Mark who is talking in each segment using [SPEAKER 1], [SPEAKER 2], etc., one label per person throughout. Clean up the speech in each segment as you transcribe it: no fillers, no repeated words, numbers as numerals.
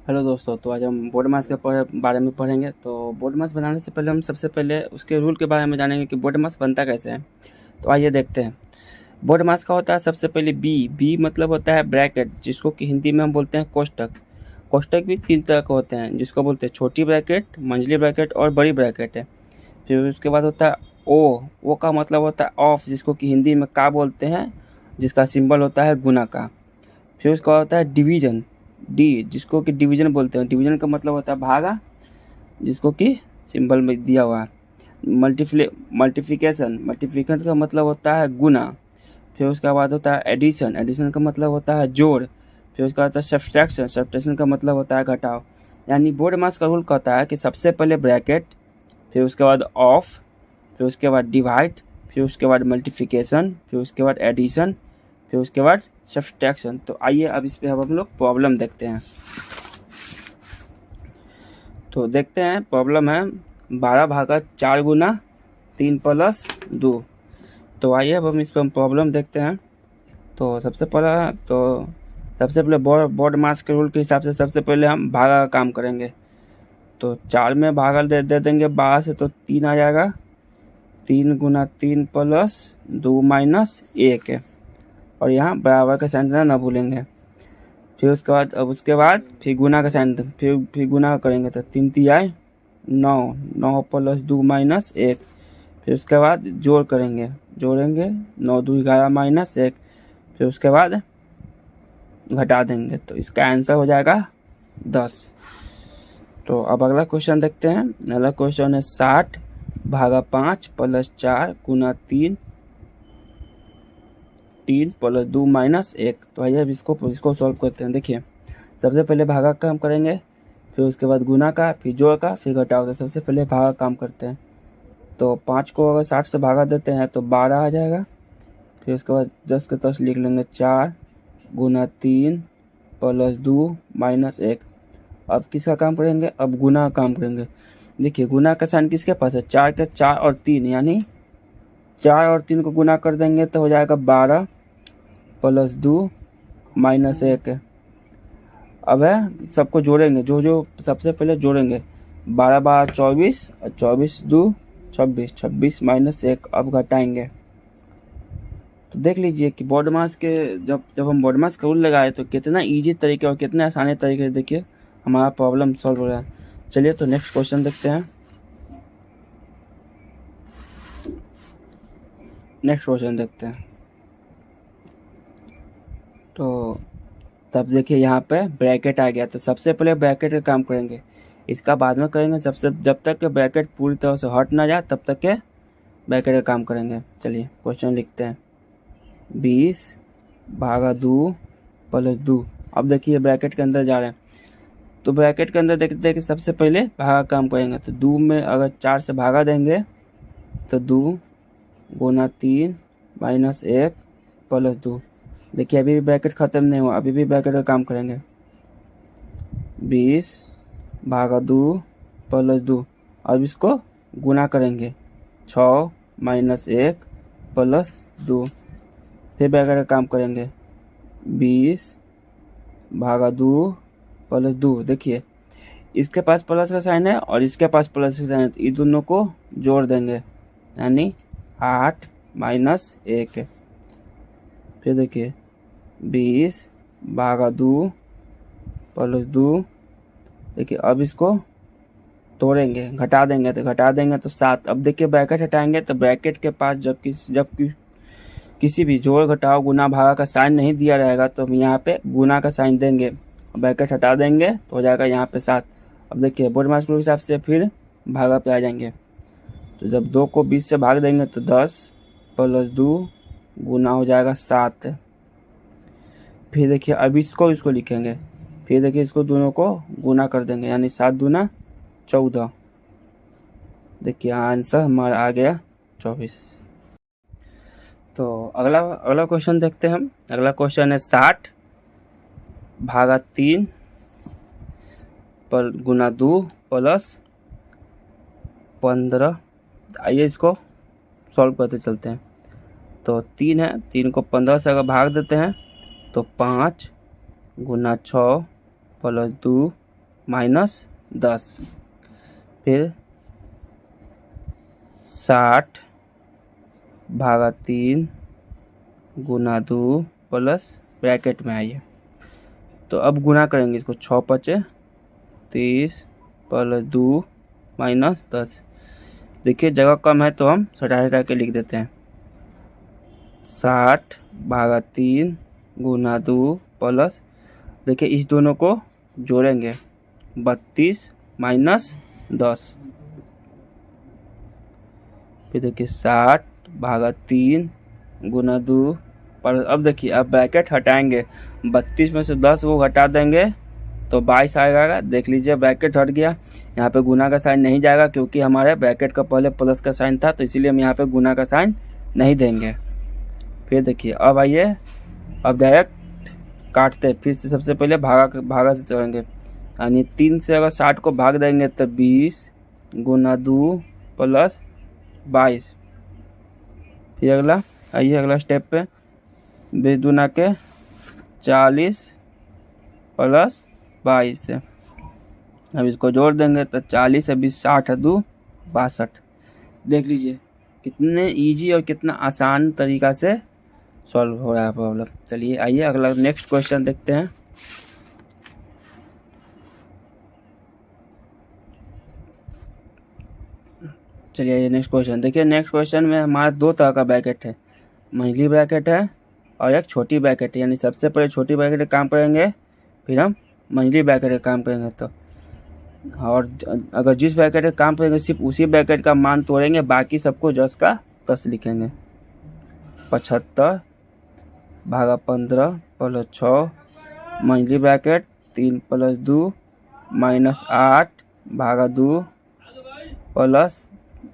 [SPEAKER 1] Hello दोस्तों, तो आज हम बोर्ड मास के बारे में पढ़ेंगे। तो बोर्ड मास बनाने से पहले हम सबसे पहले उसके रूल के बारे में जानेंगे कि बोर्ड मास बनता कैसे है। तो आइए देखते हैं। बोर्ड मास का होता है सबसे पहले बी मतलब होता है ब्रैकेट, जिसको कि हिंदी में हम बोलते हैं कोष्टक। कोष्टक भी 3 तरह के होते हैं, जिसको बोलते हैं छोटी ब्रैकेट, मंझली ब्रैकेट और बड़ी ब्रैकेट है। फिर उसके बाद होता है ओ का मतलब होता है ऑफ, जिसको कि हिंदी में का बोलते हैं, जिसका सिंबल होता है गुना का। फिर उसका होता है डिवीजन, डी जिसको कि डिवीजन बोलते हैं। डिवीजन का मतलब होता है भागा, जिसको कि सिंबल में दिया हुआ है। मल्टीप्लिकेशन का मतलब होता है गुना। फिर उसके बाद होता है एडिशन, एडिशन का मतलब होता है जोड़। फिर उसका होता है सब्सट्रैक्शन, सब्सट्रैक्शन का मतलब होता है घटाव। यानी बोर्ड मास का रूल कहता है कि सबसे पहले ब्रैकेट, फिर उसके बाद ऑफ, फिर उसके बाद डिवाइड, फिर उसके बाद मल्टीप्लिकेशन, फिर उसके बाद एडिशन, फिर उसके बाद सब्सट्रैक्शन। तो आइए अब इस पे अब हम लोग प्रॉब्लम देखते हैं। तो देखते हैं, प्रॉब्लम है 12 भागा 4 गुना 3 प्लस 2। तो आइए अब हम इस पर प्रॉब्लम देखते हैं। तो सबसे पहले बोर्ड मास के रूल के हिसाब से सबसे पहले हम भागा का काम करेंगे। तो 4 में भागा दे देंगे 12 से, तो 3 आ जाएगा। 3 गुना 3 प्लस 2 माइनस 1 है, और यहाँ बराबर का साइन देना ना भूलेंगे। फिर उसके बाद फिर गुना का साइन, फिर गुना करेंगे तो 3 तिहाई 9, 9 प्लस 2 माइनस 1। फिर उसके बाद जोड़ेंगे 9 2 11 माइनस 1। फिर उसके बाद घटा देंगे, तो इसका आंसर हो जाएगा 10। तो अब अगला क्वेश्चन देखते हैं। अगला क्वेश्चन है 60 भागा 5 प्लस 4 गुना 3 प्लस 2 माइनस 1। तो आइए अब इसको सॉल्व करते हैं। देखिए, सबसे पहले भागा का काम करेंगे, फिर उसके बाद गुना का, फिर जोड़ का, फिर घटाव का। सबसे पहले भागा काम करते हैं। तो 5 को अगर 60 से भागा देते हैं तो 12 आ जाएगा। फिर उसके बाद 10 के 10 लिख लेंगे, 4 गुना 3 प्लस 2 माइनस 1। अब किसका काम करेंगे? अब गुना का काम करेंगे। देखिए, गुना का साइन किसके पास है? 4 के 4 और 3, यानी 4 और 3 को गुना कर देंगे तो हो जाएगा 12 प्लस 2 माइनस 1। अब है सबको जोड़ेंगे, जो सबसे पहले जोड़ेंगे। 12 12 24 और 24 2 26, 26 माइनस 1। अब घटाएंगे तो देख लीजिए कि बोर्ड मास के जब हम बोर्ड मास का रूल लगाए तो कितना इजी तरीके और कितने आसानी तरीके से देखिए हमारा प्रॉब्लम सॉल्व हो रहा है। चलिए तो नेक्स्ट क्वेश्चन देखते हैं। तो तब देखिए यहाँ पे ब्रैकेट आ गया, तो सबसे पहले ब्रैकेट का काम करेंगे, इसका बाद में करेंगे। जब तक के ब्रैकेट पूरी तरह से हट ना जाए तब तक के ब्रैकेट का काम करेंगे। चलिए क्वेश्चन लिखते हैं। 20 भागा 2 प्लस 2। अब देखिए ब्रैकेट के अंदर जा रहे हैं, तो ब्रैकेट के अंदर देखते हैं कि सबसे पहले भागा काम करेंगे। तो 2 में अगर 4 से भागा देंगे तो 2 गुना 3 माइनस 1 प्लस 2। देखिए अभी भी ब्रैकेट खत्म नहीं हुआ, अभी भी ब्रैकेट का काम करेंगे। 20 भागा 2 प्लस 2। अब इसको गुना करेंगे, 6 माइनस 1 प्लस 2। फिर ब्रैकेट का काम करेंगे, 20 भागा 2 प्लस 2। देखिए इसके पास प्लस का साइन है और इसके पास प्लस का साइन है, तो ये दोनों को जोड़ देंगे, यानी 8 माइनस 1। फिर देखिए 20 भागा 2 प्लस 2। देखिए अब इसको तोड़ेंगे, घटा देंगे तो 7। अब देखिए ब्रैकेट हटाएंगे तो ब्रैकेट के पास जब किसी भी जोड़ घटाव गुना भागा का साइन नहीं दिया रहेगा तो हम यहाँ पे गुना का साइन देंगे, ब्रैकेट हटा देंगे तो हो जाएगा यहाँ पे 7। अब देखिए बोर्ड मास के हिसाब से फिर भागा पे आ जाएंगे। तो जब 2 को 20 से भाग देंगे तो 10 प्लस 2 गुना हो जाएगा 7। फिर देखिए अब इसको लिखेंगे, फिर देखिए इसको दोनों को गुना कर देंगे, यानी 7 दूना 14। देखिए आंसर हमारा आ गया 24। तो अगला क्वेश्चन देखते हैं हम। अगला क्वेश्चन है 60 भागा 3 पर गुना 2 प्लस 15। आइए इसको सॉल्व करते चलते हैं। तो 3 है, 3 को 15 से अगर भाग देते हैं तो 5 गुना 6 प्लस 2 माइनस 10, फिर 60 भागा 3 गुना 2 प्लस ब्रैकेट में आइए। तो अब गुना करेंगे इसको, 6 पचे 30 प्लस 2 माइनस 10। देखिए जगह कम है तो हम हटा के लिख देते हैं। 60 भागा 3 गुना 2 प्लस, देखिए इस दोनों को जोड़ेंगे, 32 माइनस 10। फिर देखिए 60 भागा 3 गुना 2 पर, अब देखिए अब ब्रैकेट हटाएंगे, 32 में से 10 वो घटा देंगे तो 22 आएगा। देख लीजिए ब्रैकेट हट गया। यहाँ पे गुना का साइन नहीं जाएगा क्योंकि हमारे ब्रैकेट का पहले प्लस का साइन था, तो इसीलिए हम यहाँ पे गुना का साइन नहीं देंगे। फिर देखिए अब आइए, अब डायरेक्ट काटते हैं। फिर से सबसे पहले भागा से चलेंगे, यानी 3 से अगर 60 को भाग देंगे तो 20 गुना 2 प्लस 22। फिर अगला आइए, अगला स्टेप पे 20 दूना के 40 प्लस 22 से, अब इसको जोड़ देंगे तो 40 से 20 60 है 2 62। देख लीजिए कितने इजी और कितना आसान तरीका से सॉल्व हो रहा है प्रॉब्लम। चलिए आइए अगला नेक्स्ट क्वेश्चन देखते हैं। चलिए आइए नेक्स्ट क्वेश्चन देखिए। नेक्स्ट क्वेश्चन में हमारा दो तरह का ब्रैकेट है, मंझली ब्रैकेट है और एक छोटी ब्रैकेट है। यानी सबसे पहले छोटी ब्रैकेट का काम करेंगे, फिर हम मंझली ब्रैकेट का काम करेंगे। तो और अगर जिस ब्रैकेट का काम करेंगे सिर्फ उसी ब्रैकेट का मान तोड़ेंगे, बाकी सबको 10 का 10 लिखेंगे। 75 भागा 15 प्लस 6 मंझली ब्रैकेट 3 प्लस 2 माइनस 8 भागा 2 प्लस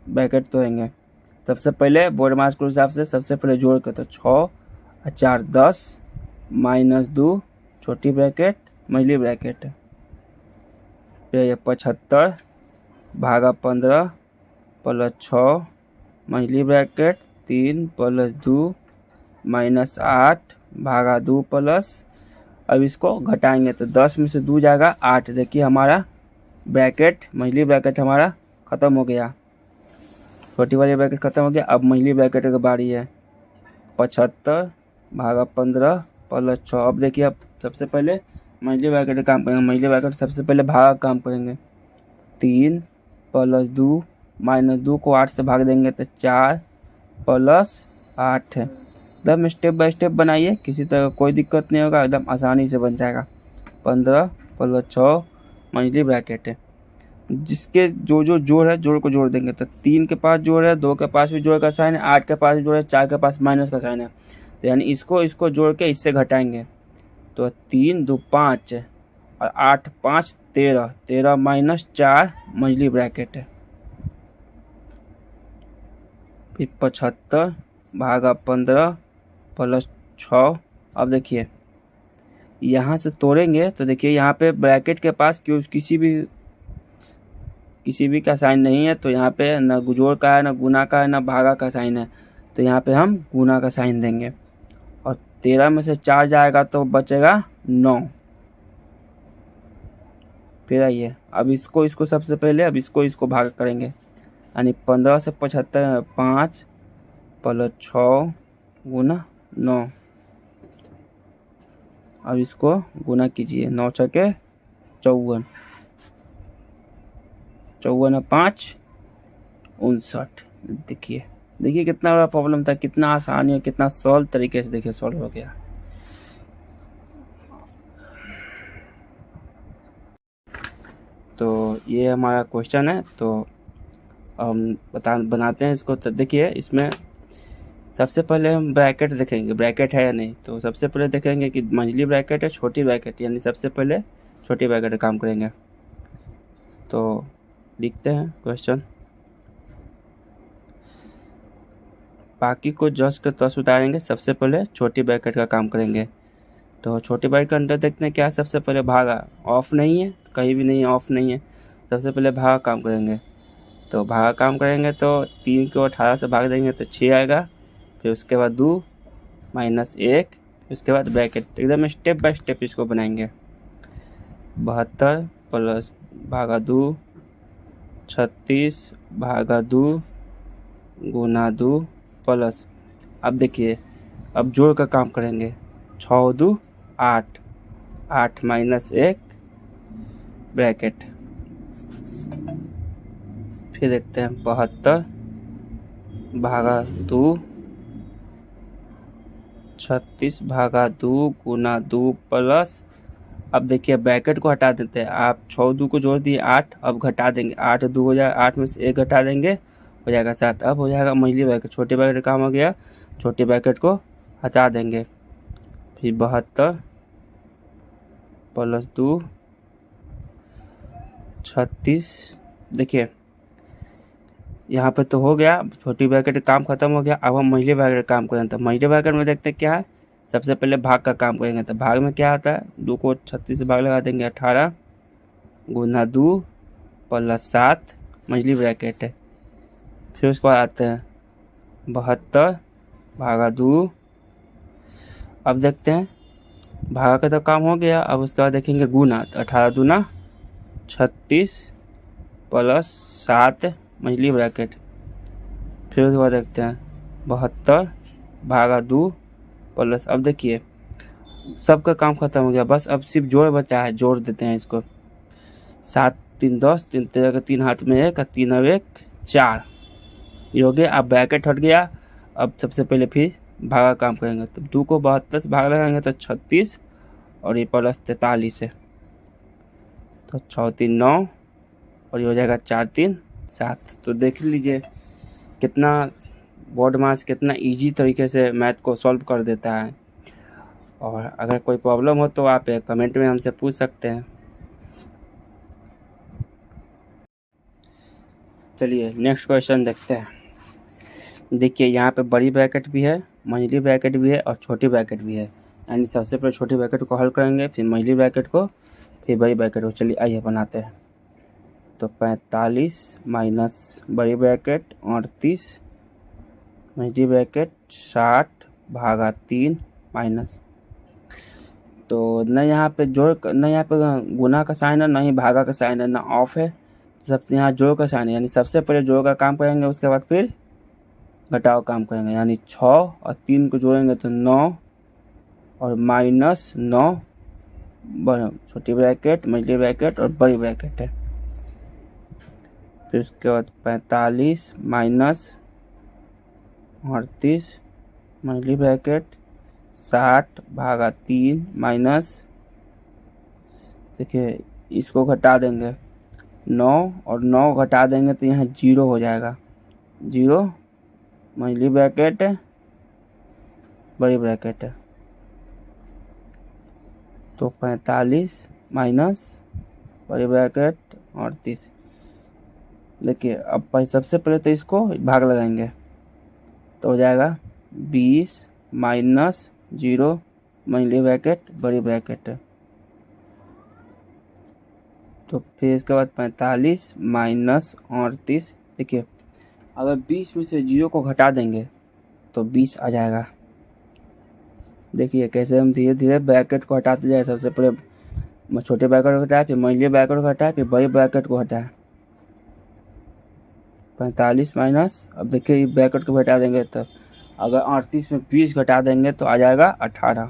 [SPEAKER 1] ब्रैकेट तोड़ेंगे। सबसे पहले बोर्ड मास के हिसाब से सबसे पहले जोड़ के, तो 6 और 4 10 माइनस 2 छोटी ब्रैकेट मंझली ब्रैकेट। फिर ये 75 भागा 15 प्लस 6 मंझली ब्रैकेट 3 प्लस 2 माइनस 8 भागा 2 प्लस, अब इसको घटाएंगे तो 10 में से 2 जाएगा 8। देखिए हमारा ब्रैकेट मंझली ब्रैकेट हमारा ख़त्म हो गया, छोटी वाली ब्रैकेट ख़त्म हो गया। अब मंझली ब्रैकेट की बारी है। 75 भागा 15 प्लस 6, अब देखिए अब सबसे पहले मंझली ब्रैकेट का काम करेंगे। मंझली ब्रैकेट सबसे पहले भागा काम करेंगे, 3 प्लस 2 माइनस 2 को 8 से भाग देंगे तो 4 प्लस 8 है। एकदम स्टेप बाय स्टेप बनाइए, किसी तरह कोई दिक्कत नहीं होगा, एकदम आसानी से बन जाएगा। 15 प्लस 6 मंझली ब्रैकेट है। जिसके जो जो जोड़ है जोड़ को जोड़ देंगे, तो 3 के पास जोड़ है, 2 के पास भी जोड़ का साइन है, 8 के पास भी जोड़ है, 4 के पास माइनस का साइन है। तो यानी इसको जोड़ के इससे घटाएंगे तो 3 2 5 और 8 5 13, 13 माइनस 4 मंझली ब्रैकेट है। फिर 75 भागा 15 प्लस 6, अब देखिए यहाँ से तोड़ेंगे तो देखिए यहाँ पे ब्रैकेट के पास किसी भी का साइन नहीं है, तो यहाँ पे ना जोड़ का है, ना गुना का है, ना भागा का साइन है, तो यहाँ पे हम गुना का साइन देंगे। और 13 में से 4 जाएगा तो बचेगा 9। फिर आइए अब इसको सबसे पहले अब इसको भाग करेंगे, यानी 15 से 75 5 प्लस 6 गुना 9। अब इसको गुना कीजिए, 9 छके 54, 54 5 59। देखिए कितना बड़ा प्रॉब्लम था, कितना आसानी है, कितना सॉल्व तरीके से देखिए सॉल्व हो गया। तो ये हमारा क्वेश्चन है, तो हम बनाते हैं इसको। तो देखिए इसमें सबसे पहले हम ब्रैकेट देखेंगे, ब्रैकेट है या नहीं। तो सबसे पहले देखेंगे कि मंझली ब्रैकेट है छोटी ब्रैकेट, यानी सबसे पहले छोटी ब्रैकेट का काम करेंगे। तो लिखते हैं क्वेश्चन, बाकी को जस्ट के तस उतारेंगे, सबसे पहले छोटी ब्रैकेट का काम करेंगे। तो छोटी ब्रैकेट के अंदर देखते हैं क्या, सबसे पहले भागा ऑफ नहीं है, कहीं भी नहीं है, ऑफ नहीं है। सबसे पहले भागा काम करेंगे, तो भागा काम करेंगे तो 3 को 18 से भाग देंगे तो 6 आएगा। फिर उसके बाद 2 माइनस 1, उसके बाद ब्रैकेट, एकदम स्टेप बाय स्टेप इसको बनाएंगे। 72 प्लस भागा 2, 36 भागा 2 गुना 2 प्लस, अब देखिए अब जोड़ का काम करेंगे, 6 2 8, 8 माइनस 1 ब्रैकेट, फिर देखते हैं 72 भागा 2, 36 भागा 2 गुना 2 प्लस, अब देखिए ब्रैकेट को हटा देते हैं, आप 6 2 को जोड़ दिए 8, अब घटा देंगे, 8 2 हो जाएगा, 8 में से 1 घटा देंगे हो जाएगा 7, अब हो जाएगा मंझली ब्रैकेट, छोटे ब्रैकेट काम हो गया, छोटे ब्रैकेट को हटा देंगे, फिर 72 प्लस 2 36, देखिए यहाँ पे तो हो गया, छोटी ब्रैकेट काम खत्म हो गया, अब हम मंझली ब्रैकेट काम करें, तो मंझली ब्रैकेट में देखते हैं क्या है, सबसे पहले भाग का काम करेंगे, तो भाग में क्या आता है, 2 को 36 से भाग लगा देंगे, 18 गुना 2 प्लस 7 मंझली ब्रैकेट है, फिर उसके बाद आते हैं 72 भागा 2, अब देखते हैं भागा का तो काम हो गया, अब उसके बाद देखेंगे गुना, तो 18 दूना 36 प्लस 7 मंझली ब्रैकेट, फिर उसके बाद देखते हैं 72 भागा 2 प्लस, अब देखिए सबका काम खत्म हो गया, बस अब सिर्फ जोड़ बचा है, जोड़ देते हैं इसको, 7 3 10, 3 तेरह, 3 हाथ में 1 और 3 अब 1 4, ये हो गया, अब ब्रैकेट हट गया, अब सबसे पहले फिर भागा काम करेंगे, तो 2 को 72 से भाग लगाएंगे तो 36 और ये प्लस 43 है, तो 6 3 9 और ये हो जाएगा 4 3 7, तो देख लीजिए कितना बोर्ड मास कितना इजी तरीके से मैथ को सॉल्व कर देता है, और अगर कोई प्रॉब्लम हो तो आप कमेंट में हमसे पूछ सकते हैं। चलिए नेक्स्ट क्वेश्चन देखते हैं, देखिए यहाँ पे बड़ी ब्रैकेट भी है, मंझली ब्रैकेट भी है और छोटी ब्रैकेट भी है, यानी सबसे पहले छोटी ब्रैकेट को हल करेंगे, फिर मंझली ब्रैकेट को, फिर बड़ी ब्रैकेट को, चलिए आइए बनाते हैं, तो 45 माइनस बड़ी ब्रैकेट 38 मंझली ब्रैकेट 60 भागा 3 माइनस, तो न यहाँ पे जोड़ न यहाँ पे गुना का साइन है, न ही भागा का साइन है, न ऑफ है, सबसे यहाँ जोड़ का साइन है, यानी सबसे पहले जोड़ का काम करेंगे, उसके बाद फिर घटाव काम करेंगे, यानी 6 और 3 को जोड़ेंगे तो 9 और माइनस 9 छोटी ब्रैकेट मंझली ब्रैकेट और बड़ी ब्रैकेट है, फिर उसके बाद 45 माइनस 38 मंझली ब्रैकेट 60 भागा 3 माइनस, देखिए इसको घटा देंगे 9 और 9 घटा देंगे तो यहाँ 0 हो जाएगा, 0 मंझली ब्रैकेट बड़ी ब्रैकेट है, तो 45 माइनस बड़ी ब्रैकेट 38, देखिए अब सबसे पहले तो इसको भाग लगाएंगे, तो हो जाएगा 20 माइनस 0 मंझली ब्रैकेट बड़ी ब्रैकेट है, तो फिर इसके बाद 45 माइनस 38, देखिए अगर 20 में से 0 को घटा देंगे तो 20 आ जाएगा, देखिए कैसे हम धीरे धीरे ब्रैकेट को हटाते जाए, सबसे पहले छोटे ब्रैकेट को हटाए, फिर मंझली ब्रैकेट को हटाए, फिर बड़ी ब्रैकेट को हटाए, 45 माइनस, अब देखिए ब्रैकेट को हटा देंगे तो अगर 38 में 20 घटा देंगे तो आ जाएगा 18,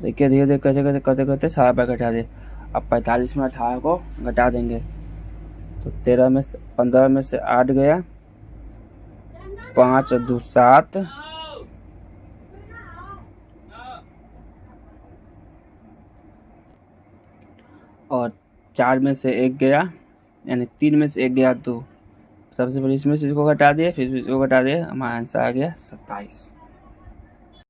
[SPEAKER 1] देखिए धीरे धीरे कैसे कैसे करते करते सारा ब्रैकेट हटा दे, अब 45 में 18 को घटा देंगे तो 13 में 15 में से 8 गया, 5 और 2 7, और 4 में से 1 गया, यानी 3 में से 1 गया 2, सबसे पहले इसमें से इसको घटा दिए, फिर इसको घटा दिए, हमारा आंसर आ गया 27।